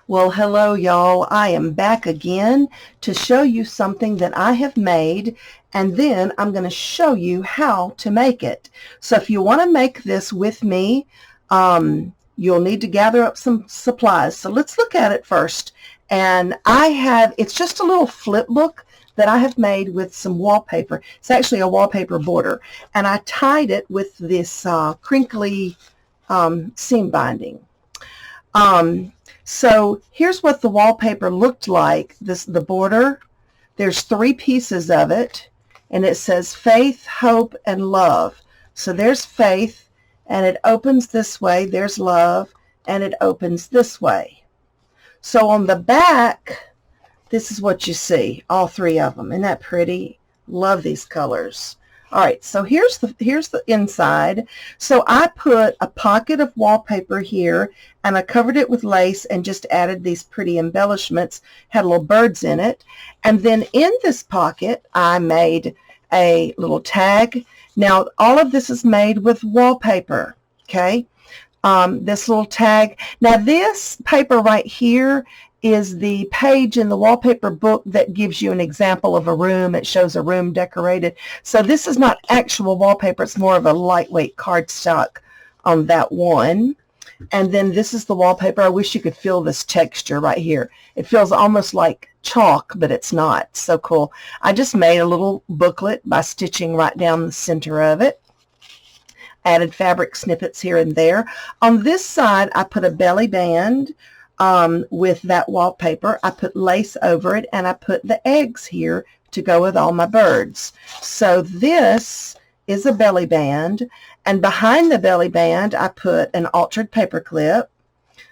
Well, hello y'all. I am back again to show you something that I have made, and then I'm going to show you how to make it. So if you want to make this with me, you'll need to gather up some supplies. So let's look at it first. And it's just a little flip book that I have made with some wallpaper. It's actually a wallpaper border, and I tied it with this crinkly seam binding. So here's what the wallpaper looked like. The border, there's 3 pieces of it, and it says faith, hope, and love. So there's faith, and it opens this way. There's love, and it opens this way. So on the back, this is what you see, all 3 of them. Isn't that pretty? Love these colors. All right, so here's the inside. So I put a pocket of wallpaper here, and I covered it with lace and just added these pretty embellishments, had little birds in it. And then in this pocket, I made a little tag. Now, all of this is made with wallpaper, okay? This little tag. Now, this paper right here is the page in the wallpaper book that gives you an example of a room. It shows a room decorated. So this is not actual wallpaper. It's more of a lightweight cardstock on that one. And then this is the wallpaper. I wish you could feel this texture right here. It feels almost like chalk, but it's not. So cool. I just made a little booklet by stitching right down the center of it. Added fabric snippets here and there. On this side, I put a belly band with that wallpaper. I put lace over it, and I put the eggs here to go with all my birds. So this is a belly band, and behind the belly band I put an altered paper clip,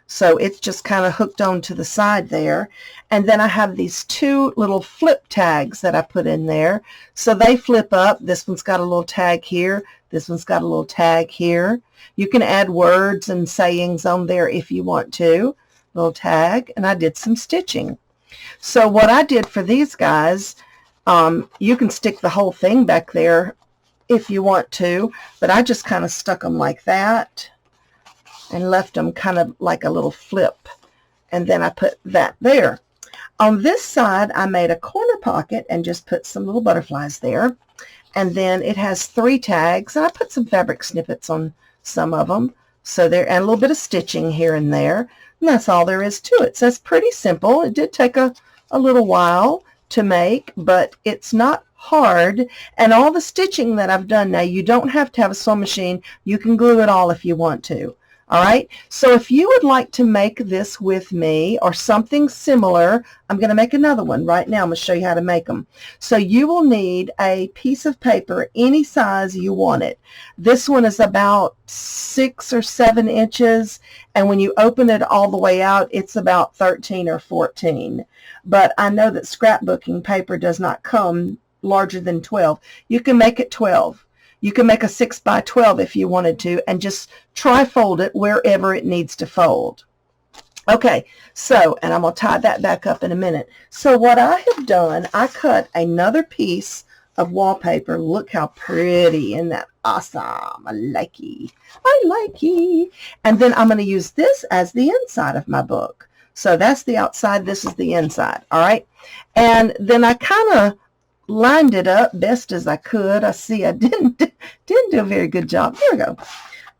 so it's just kind of hooked on to the side there. And then I have these 2 little flip tags that I put in there, so they flip up. This one's got a little tag here, this one's got a little tag here. You can add words and sayings on there if you want to. Little tag, and I did some stitching. So what I did for these guys, you can stick the whole thing back there if you want to, but I just kind of stuck them like that and left them kind of like a little flip, and then I put that there. On this side, I made a corner pocket and just put some little butterflies there, and then it has 3 tags, and I put some fabric snippets on some of them, so there, and a little bit of stitching here and there. And that's all there is to it. So it's pretty simple. It did take a little while to make, but it's not hard. And all the stitching that I've done now, you don't have to have a sewing machine. You can glue it all if you want to. All right. So if you would like to make this with me or something similar, I'm going to make another one right now. I'm going to show you how to make them. So you will need a piece of paper, any size you want it. This one is about 6 or 7 inches. And when you open it all the way out, it's about 13 or 14. But I know that scrapbooking paper does not come larger than 12. You can make it 12. You can make a 6 by 12 if you wanted to, and just tri-fold it wherever it needs to fold. Okay, so, and I'm going to tie that back up in a minute. So what I have done, I cut another piece of wallpaper. Look how pretty. Isn't that awesome? I like it. I like it. And then I'm going to use this as the inside of my book. So that's the outside. This is the inside. All right. And then I kind of lined it up best as I could. I see I didn't do a very good job. Here we go.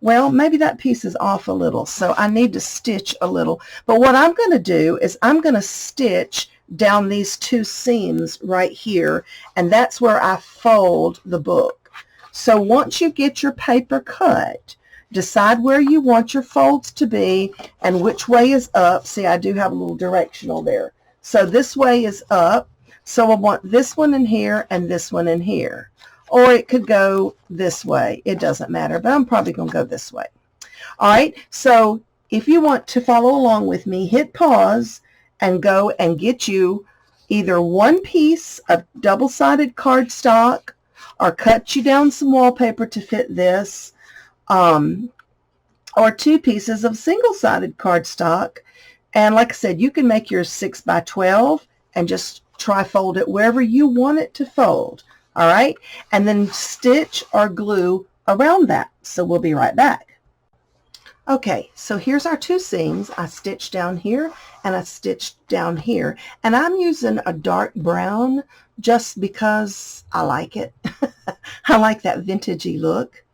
Well, maybe that piece is off a little, so I need to stitch a little. But what I'm going to do is I'm going to stitch down these 2 seams right here, and that's where I fold the book. So once you get your paper cut, decide where you want your folds to be and which way is up. See, I do have a little directional there. So this way is up. So I want this one in here and this one in here. Or it could go this way. It doesn't matter, but I'm probably going to go this way. All right, so if you want to follow along with me, hit pause and go and get you either 1 piece of double-sided cardstock or cut you down some wallpaper to fit this, or 2 pieces of single-sided cardstock. And like I said, you can make yours 6 by 12 and just tri-fold it wherever you want it to fold. All right, and then stitch or glue around that. So we'll be right back. Okay, so here's our two seams. I stitched down here and I stitched down here. And I'm using a dark brown just because I like it. I like that vintagey look.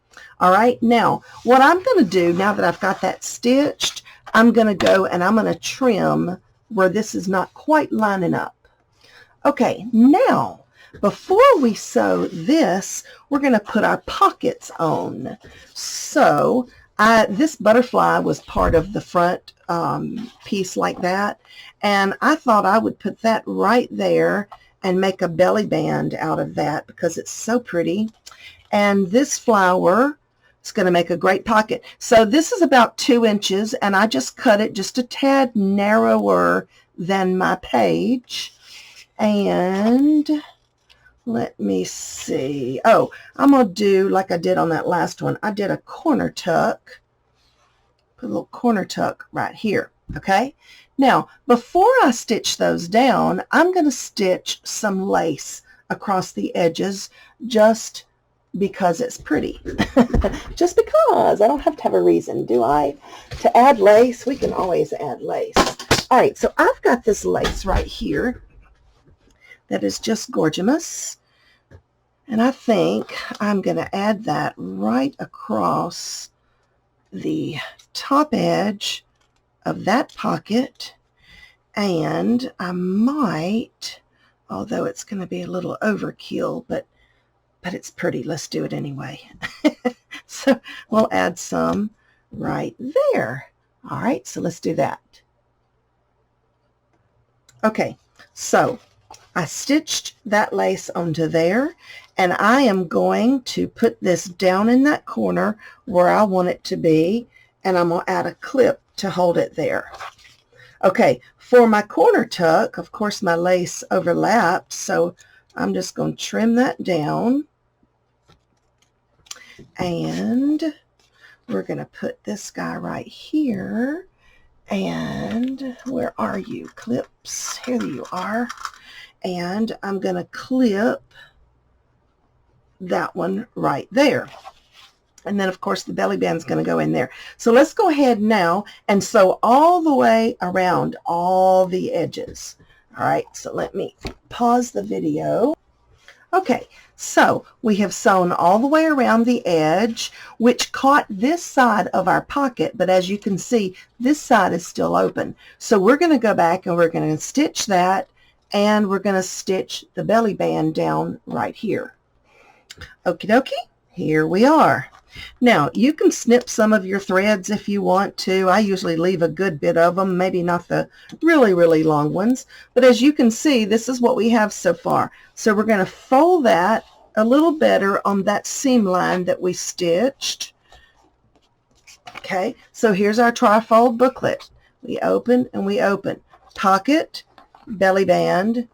All right, now what I'm going to do now that I've got that stitched, I'm going to go and I'm going to trim where this is not quite lining up. Okay, now before we sew this, we're going to put our pockets on. So this butterfly was part of the front piece like that, and I thought I would put that right there and make a belly band out of that because it's so pretty. And this flower is going to make a great pocket. So this is about 2 inches, and I just cut it just a tad narrower than my page. And let me see. Oh, I'm going to do like I did on that last one. I did a corner tuck. Put a little corner tuck right here. Okay. Now, before I stitch those down, I'm going to stitch some lace across the edges just because it's pretty. Just because. I don't have to have a reason, do I? To add lace, we can always add lace. All right, so I've got this lace right here that is just gorgeous. And I think I'm going to add that right across the top edge of that pocket. And I might, although it's going to be a little overkill, but it's pretty. Let's do it anyway. So we'll add some right there. All right, so let's do that. Okay, so I stitched that lace onto there, and I am going to put this down in that corner where I want it to be, and I'm going to add a clip to hold it there. Okay, for my corner tuck, of course my lace overlapped, so I'm just going to trim that down, and we're going to put this guy right here. And where are you, clips? Here you are. And I'm going to clip that one right there. And then, of course, the belly band's going to go in there. So let's go ahead now and sew all the way around all the edges. All right, so let me pause the video. Okay, so we have sewn all the way around the edge, which caught this side of our pocket, but as you can see, this side is still open. So we're going to go back and we're going to stitch that, and we're going to stitch the belly band down right here. Okie dokie, here we are. Now, you can snip some of your threads if you want to. I usually leave a good bit of them, maybe not the really, really long ones. But as you can see, this is what we have so far. So we're going to fold that a little better on that seam line that we stitched. Okay, so here's our trifold booklet. We open and we open. Pocket, belly band,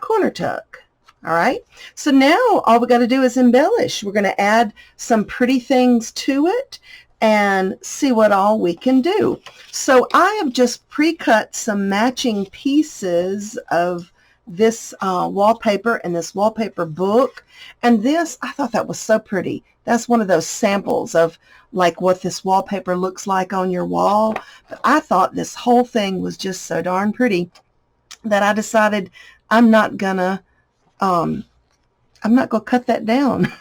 corner tuck. All right, so now all we got to do is embellish. We're going to add some pretty things to it and see what all we can do. So I have just pre-cut some matching pieces of this wallpaper and this wallpaper book. And this, I thought that was so pretty. That's one of those samples of like what this wallpaper looks like on your wall. But I thought this whole thing was just so darn pretty that I decided I'm not going to cut that down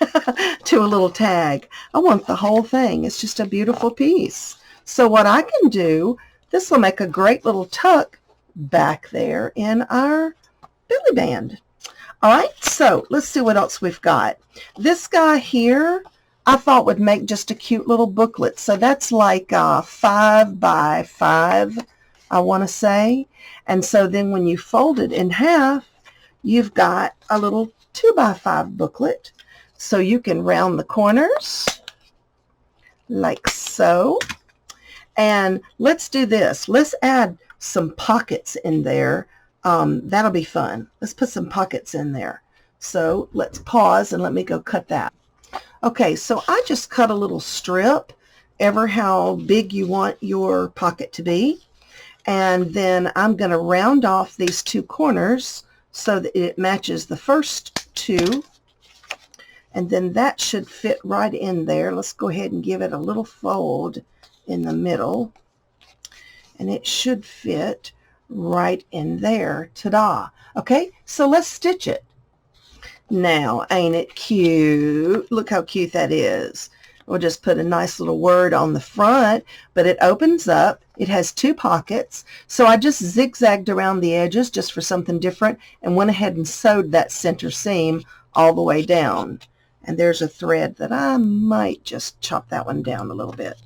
to a little tag. I want the whole thing. It's just a beautiful piece. So what I can do, this will make a great little tuck back there in our belly band. All right, so let's see what else we've got. This guy here, I thought would make just a cute little booklet. So that's like 5 by 5, I want to say. And so then when you fold it in half, you've got a little 2 by 5 booklet. So you can round the corners like so. And let's do this. Let's add some pockets in there. That'll be fun. Let's put some pockets in there. So let's pause and let me go cut that. Okay, so I just cut a little strip, ever how big you want your pocket to be. And then I'm going to round off these 2 corners so that it matches the first 2, and then that should fit right in there. Let's go ahead and give it a little fold in the middle, and it should fit right in there. Ta-da! Okay, so let's stitch it. Now, ain't it cute? Look how cute that is. We'll just put a nice little word on the front, but it opens up. It has 2 pockets. So I just zigzagged around the edges just for something different and went ahead and sewed that center seam all the way down. And there's a thread that I might just chop that one down a little bit.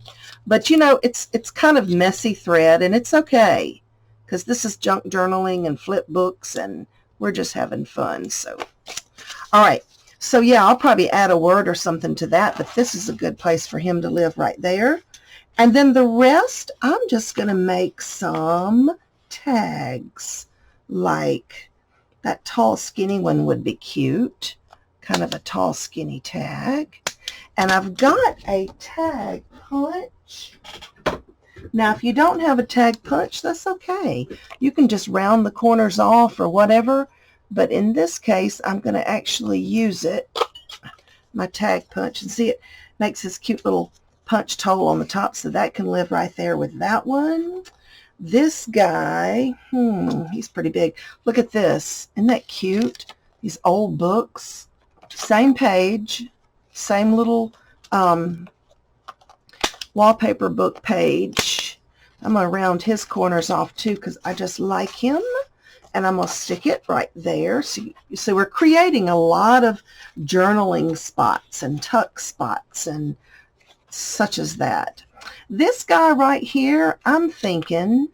But you know, it's kind of messy thread, and it's okay, because this is junk journaling and flip books, and we're just having fun. So, all right. So yeah, I'll probably add a word or something to that, but this is a good place for him to live right there. And then the rest, I'm just going to make some tags. Like that tall, skinny one would be cute. Kind of a tall, skinny tag. And I've got a tag punch. Now, if you don't have a tag punch, that's okay. You can just round the corners off or whatever. But in this case, I'm going to actually use it, my tag punch. And see, it makes this cute little punched hole on the top, so that can live right there with that one. This guy, he's pretty big. Look at this. Isn't that cute? These old books. Same page, same little wallpaper book page. I'm going to round his corners off too, because I just like him. And I'm going to stick it right there. So we're creating a lot of journaling spots and tuck spots and such as that. This guy right here, I'm thinking,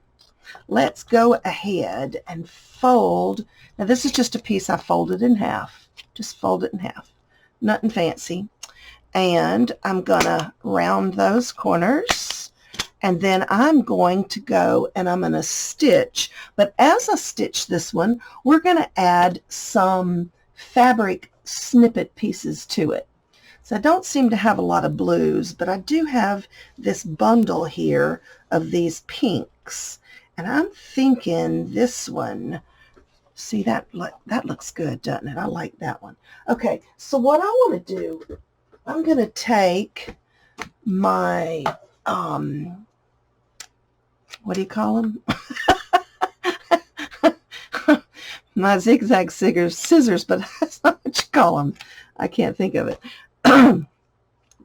let's go ahead and fold. Now this is just a piece I folded in half. Just fold it in half. Nothing fancy. And I'm going to round those corners. And then I'm going to go and I'm going to stitch. But as I stitch this one, we're going to add some fabric snippet pieces to it. So I don't seem to have a lot of blues, but I do have this bundle here of these pinks. And I'm thinking this one, see, that looks good, doesn't it? I like that one. Okay, so what I want to do, I'm going to take my, what do you call them? My zigzag scissors, but that's not what you call them. I can't think of it.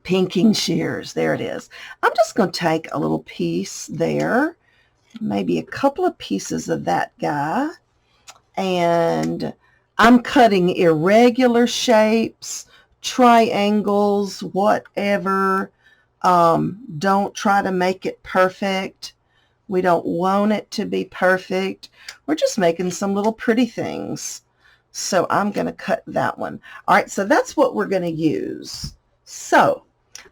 Pinking shears. There it is. I'm just going to take a little piece there, maybe a couple of pieces of that guy, and I'm cutting irregular shapes, triangles, whatever. Don't try to make it perfect. We don't want it to be perfect. We're just making some little pretty things. So I'm going to cut that one. All right, so that's what we're going to use. So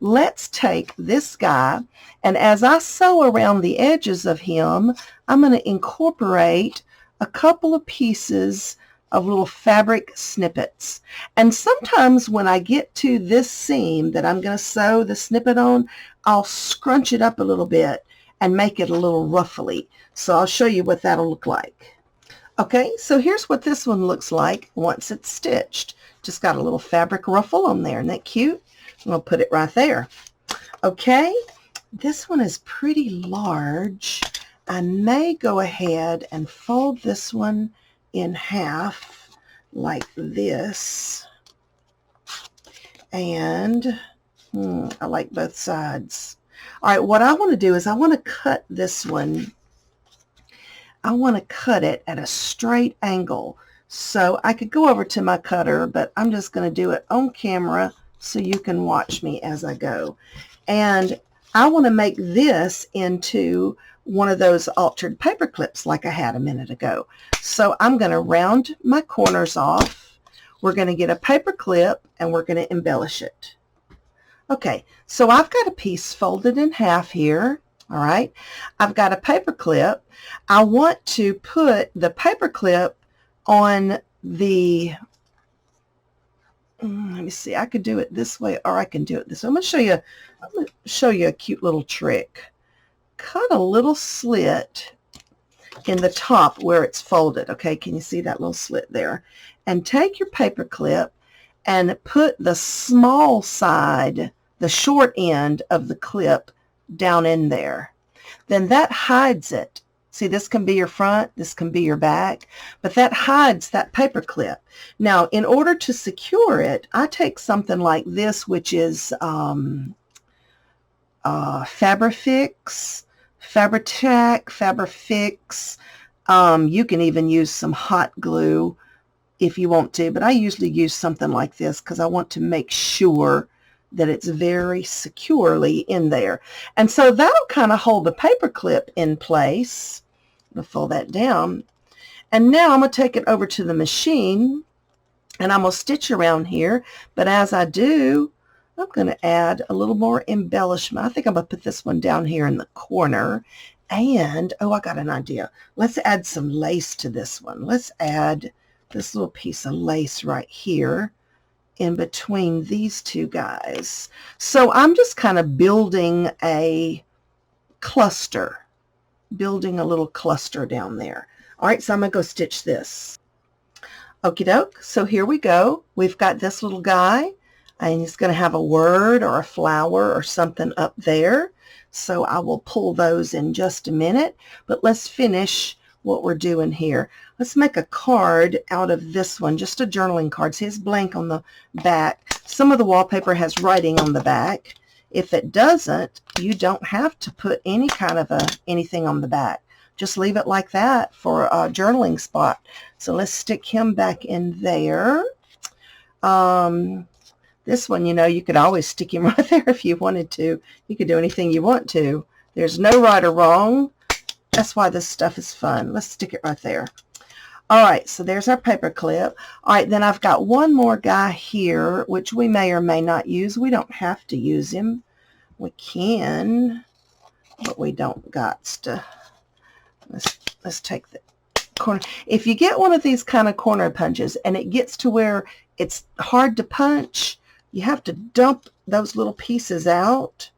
let's take this guy, and as I sew around the edges of him, I'm going to incorporate a couple of pieces of little fabric snippets. And sometimes when I get to this seam that I'm going to sew the snippet on, I'll scrunch it up a little bit and make it a little ruffly. So I'll show you what that'll look like. Okay, so here's what this one looks like once it's stitched. Just got a little fabric ruffle on there. Isn't that cute? I'm going to put it right there. Okay, this one is pretty large. I may go ahead and fold this one in half like this. And I like both sides. All right, what I want to do is I want to cut this one. I want to cut it at a straight angle. So I could go over to my cutter, but I'm just going to do it on camera so you can watch me as I go. And I want to make this into one of those altered paper clips like I had a minute ago. So I'm going to round my corners off. We're going to get a paper clip and we're going to embellish it. Okay, so I've got a piece folded in half here. All right, I've got a paper clip. I want to put the paper clip on the, let me see, I could do it this way or I can do it this way. I'm going to show you a cute little trick. Cut a little slit in the top where it's folded. Okay, can you see that little slit there? And take your paper clip and put the small side, the short end of the clip down in there. Then that hides it. See, this can be your front, this can be your back, but that hides that paper clip. Now, in order to secure it, I take something like this, which is Fabrifix, Fabrifix. You can even use some hot glue if you want to, but I usually use something like this because I want to make sure that it's very securely in there. And so that'll kind of hold the paper clip in place. I'm going to fold that down. And now I'm going to take it over to the machine and I'm going to stitch around here. But as I do, I'm going to add a little more embellishment. I think I'm going to put this one down here in the corner. And, oh, I got an idea. Let's add some lace to this one. Let's add this little piece of lace right here in between these two guys. So I'm just kind of building a cluster, building a little cluster down there. All right, so I'm going to go stitch this. Okie doke. So here we go. We've got this little guy, and he's going to have a word or a flower or something up there. So I will pull those in just a minute, but let's finish what we're doing here. Let's make a card out of this one, just a journaling card. See, it's blank on the back. Some of the wallpaper has writing on the back. If it doesn't, you don't have to put any kind of anything on the back. Just leave it like that for a journaling spot. So let's stick him back in there. This one, you know, you could always stick him right there if you wanted to. You could do anything you want to. There's no right or wrong. That's why this stuff is fun. Let's stick it right there. All right, so there's our paper clip. All right, then I've got one more guy here, which we may or may not use. We don't have to use him. We can, but we don't got to. Let's take the corner. If you get one of these kind of corner punches and it gets to where it's hard to punch, you have to dump those little pieces out.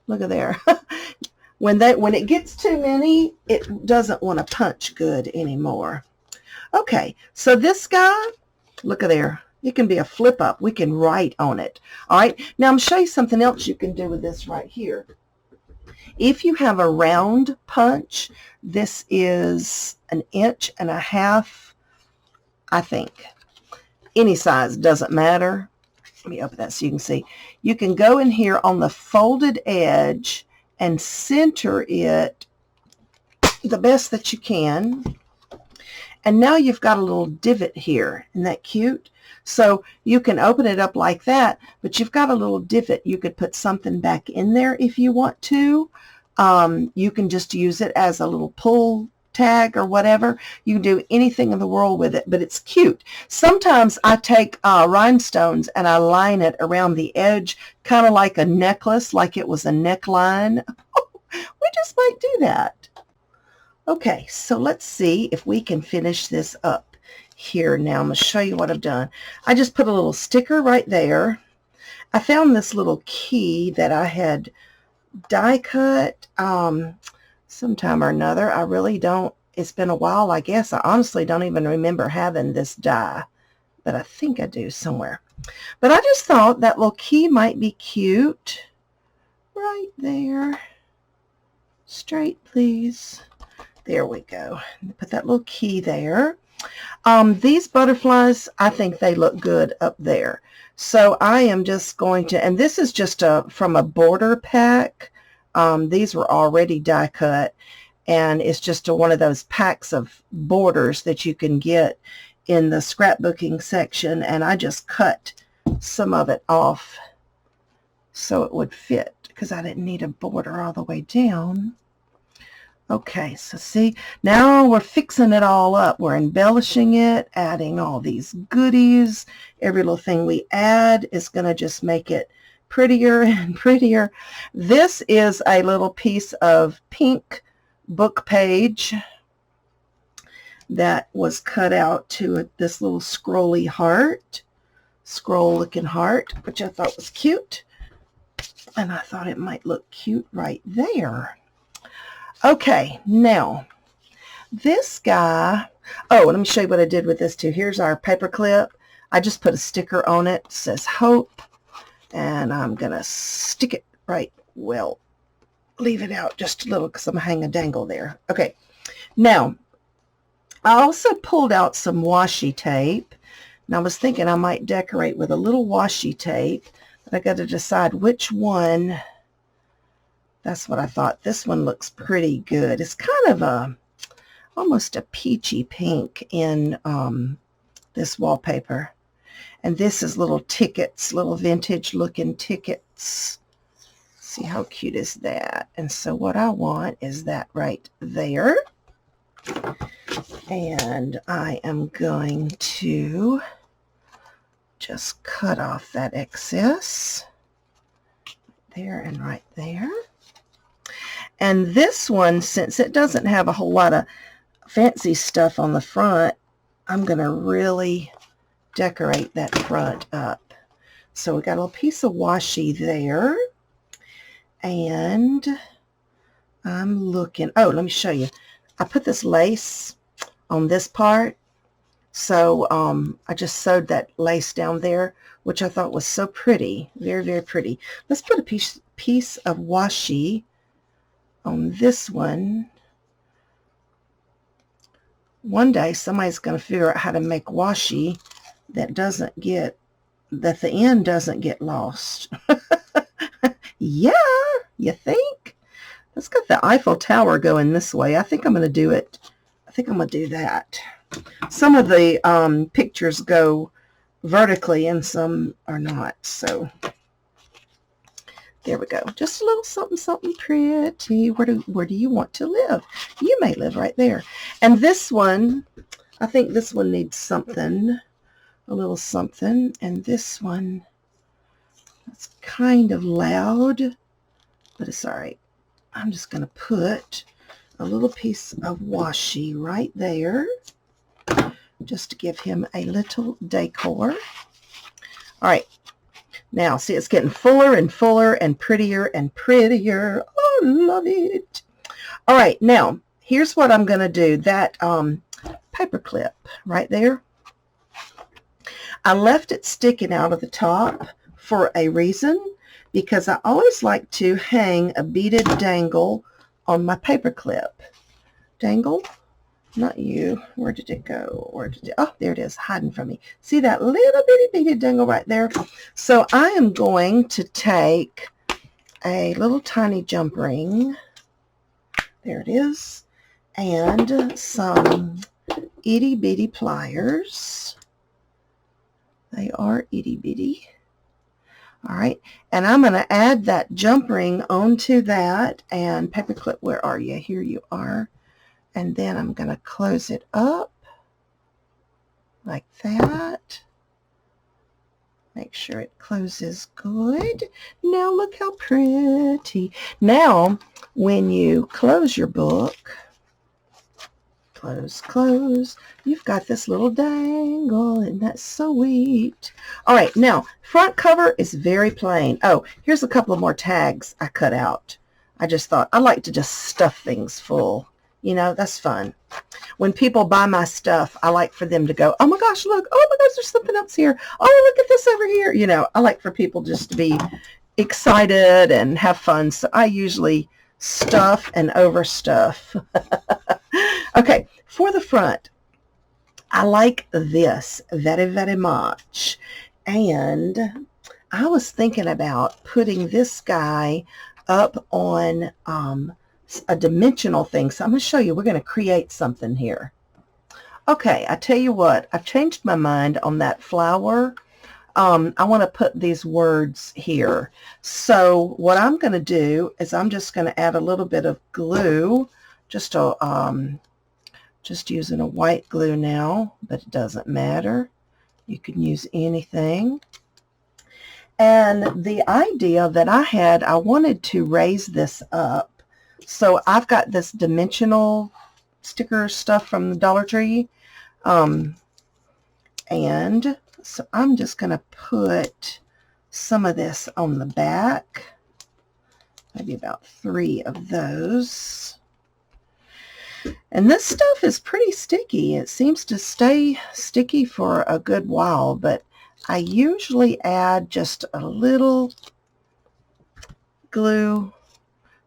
Look at there. When it gets too many, it doesn't want to punch good anymore. Okay, so this guy, look at there. It can be a flip up. We can write on it. All right, now I'm going to show you something else you can do with this right here. If you have a round punch, this is 1.5 inches, I think. Any size, doesn't matter. Let me open that so you can see. You can go in here on the folded edge and center it the best that you can. And now you've got a little divot here. Isn't that cute? So you can open it up like that, but you've got a little divot. You could put something back in there if you want to. You can just use it as a little pull tag or whatever. You can do anything in the world with it, but it's cute. Sometimes I take rhinestones and I line it around the edge, kind of like a necklace, like it was a neckline. We just might do that. Okay, so let's see if we can finish this up here. Now I'm going to show you what I've done. I just put a little sticker right there. I found this little key that I had die cut sometime or another. I really don't, it's been a while, I guess. I honestly don't even remember having this die, but I think I do somewhere. But I just thought that little key might be cute. Right there. Straight, please. There we go. Put that little key there. These butterflies, I think they look good up there. So I am just going to, and this is just from a border pack. These were already die cut, and it's just one of those packs of borders that you can get in the scrapbooking section, and I just cut some of it off so it would fit because I didn't need a border all the way down. Okay, so see, now we're fixing it all up. We're embellishing it, adding all these goodies. Every little thing we add is going to just make it prettier and prettier. This is a little piece of pink book page that was cut out to this little scrolly heart, scroll-looking heart, which I thought was cute. And I thought it might look cute right there. Okay, now this guy, oh, let me show you what I did with this too. Here's our paper clip. I just put a sticker on it. It says Hope, and I'm going to stick it right, well, leave it out just a little because I'm hanging a dangle there. Okay, now I also pulled out some washi tape, and I was thinking I might decorate with a little washi tape, but I got to decide which one. That's what I thought. This one looks pretty good. It's kind of almost a peachy pink in this wallpaper. And this is little tickets, little vintage looking tickets. See how cute is that? And so what I want is that right there. And I am going to just cut off that excess there and right there. And this one, since it doesn't have a whole lot of fancy stuff on the front, I'm going to really decorate that front up. So we got a little piece of washi there. And I'm looking, oh, let me show you. I put this lace on this part. So I just sewed that lace down there, which I thought was so pretty. Very, very pretty. Let's put a piece of washi on this one. One day somebody's going to figure out how to make washi that the end doesn't get lost. Yeah, you think? Let's get the Eiffel Tower going this way. I think I'm going to do it. I think I'm going to do that. Some of the pictures go vertically and some are not. So there we go. Just a little something, something pretty. Where do you want to live? You may live right there. And this one, I think this one needs something, a little something. And this one, it's kind of loud, but it's all right. I'm just going to put a little piece of washi right there just to give him a little decor. All right. Now, see, it's getting fuller and fuller and prettier and prettier. Oh, love it. All right, now, here's what I'm going to do. That paper clip right there, I left it sticking out of the top for a reason, because I always like to hang a beaded dangle on my paper clip. Dangle? Not you. Where did it go? Oh, there it is, hiding from me. See that little bitty beaded dangle right there? So I am going to take a little tiny jump ring. There it is. And some itty bitty pliers. They are itty bitty. All right. And I'm going to add that jump ring onto that. And paperclip, where are you? Here you are. And then I'm going to close it up like that. Make sure it closes good. Now look how pretty. Now, when you close your book, close, you've got this little dangle, and that's so sweet. All right, now, front cover is very plain. Oh, here's a couple of more tags I cut out. I just thought I like to just stuff things full. You know, that's fun. When people buy my stuff, I like for them to go, oh my gosh, look, oh my gosh, there's something else here. Oh, look at this over here. You know, I like for people just to be excited and have fun. So I usually stuff and overstuff. Okay, for the front, I like this very, very much. And I was thinking about putting this guy up on a dimensional thing. So I'm going to show you. We're going to create something here. Okay, I tell you what, I've changed my mind on that flower. I want to put these words here. So what I'm going to do is I'm just going to add a little bit of glue, just using a white glue now, but it doesn't matter. You can use anything. And the idea that I had, I wanted to raise this up. So I've got this dimensional sticker stuff from the Dollar Tree. And so I'm just going to put some of this on the back. Maybe about 3 of those. And this stuff is pretty sticky. It seems to stay sticky for a good while, but I usually add just a little glue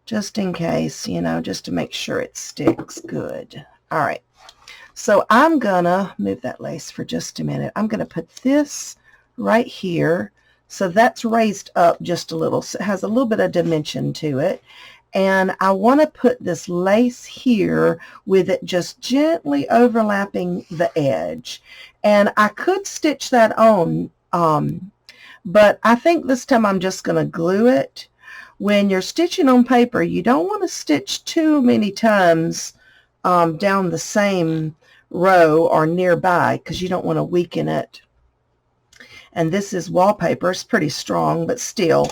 just in case, you know, just to make sure it sticks good. All right. So I'm going to move that lace for just a minute. I'm going to put this right here. So that's raised up just a little. So it has a little bit of dimension to it. And I want to put this lace here with it just gently overlapping the edge. And I could stitch that on, but I think this time I'm just going to glue it. When you're stitching on paper, you don't want to stitch too many times down the same row or nearby, because you don't want to weaken it. And this is wallpaper. It's pretty strong, but still,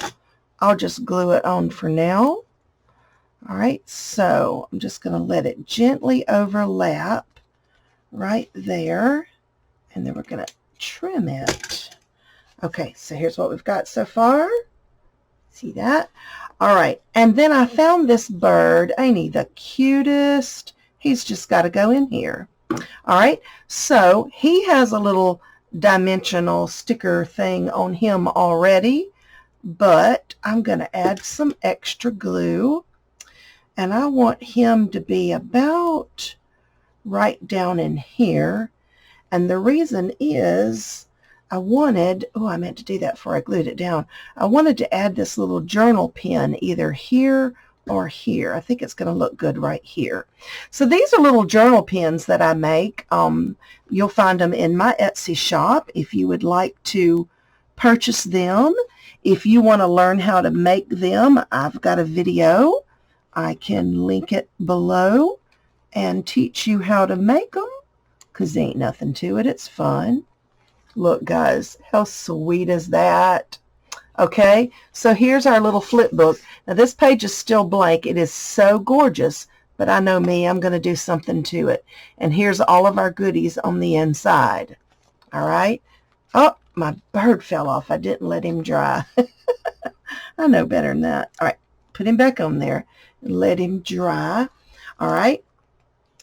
I'll just glue it on for now. All right, so I'm just going to let it gently overlap right there, and then we're going to trim it. Okay, so here's what we've got so far. See that? All right, and then I found this bird. Ain't he the cutest? He's just got to go in here. All right, so he has a little dimensional sticker thing on him already, but I'm going to add some extra glue, and I want him to be about right down in here. And the reason is I wanted, oh, I meant to do that before I glued it down. I wanted to add this little journal pin either here or here. I think it's going to look good right here. So these are little journal pins that I make. You'll find them in my Etsy shop if you would like to purchase them. If you want to learn how to make them, I've got a video. I can link it below and teach you how to make them, because there ain't nothing to it. It's fun. Look, guys, how sweet is that? Okay, so here's our little flip book. Now this page is still blank. It is so gorgeous, but I know me, I'm going to do something to it. And here's all of our goodies on the inside. All right. Oh, my bird fell off. I didn't let him dry. I know better than that. All right, put him back on there and let him dry. All right.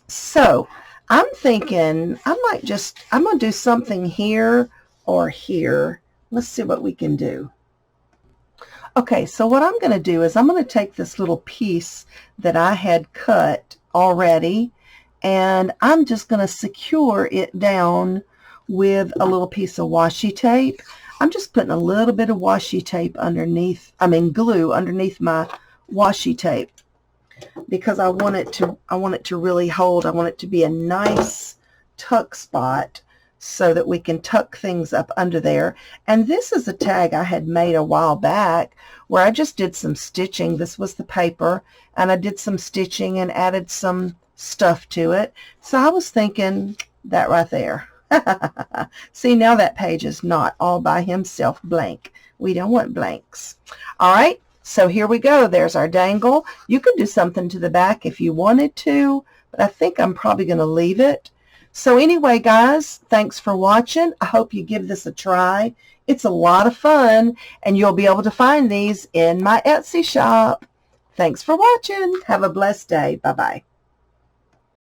So I'm thinking I'm going to do something here or here. Let's see what we can do. Okay, so what I'm going to do is I'm going to take this little piece that I had cut already, and I'm just going to secure it down with a little piece of washi tape. I'm just putting a little bit of washi tape underneath, glue underneath my washi tape, because I want it to really hold. I want it to be a nice tuck spot so that we can tuck things up under there. And this is a tag I had made a while back where I just did some stitching. This was the paper, and I did some stitching and added some stuff to it. So I was thinking that right there. See, now that page is not all by himself blank. We don't want blanks. All right, so here we go. There's our dangle. You could do something to the back if you wanted to, but I think I'm probably going to leave it. So anyway, guys, thanks for watching. I hope you give this a try. It's a lot of fun, and you'll be able to find these in my Etsy shop. Thanks for watching. Have a blessed day. Bye-bye.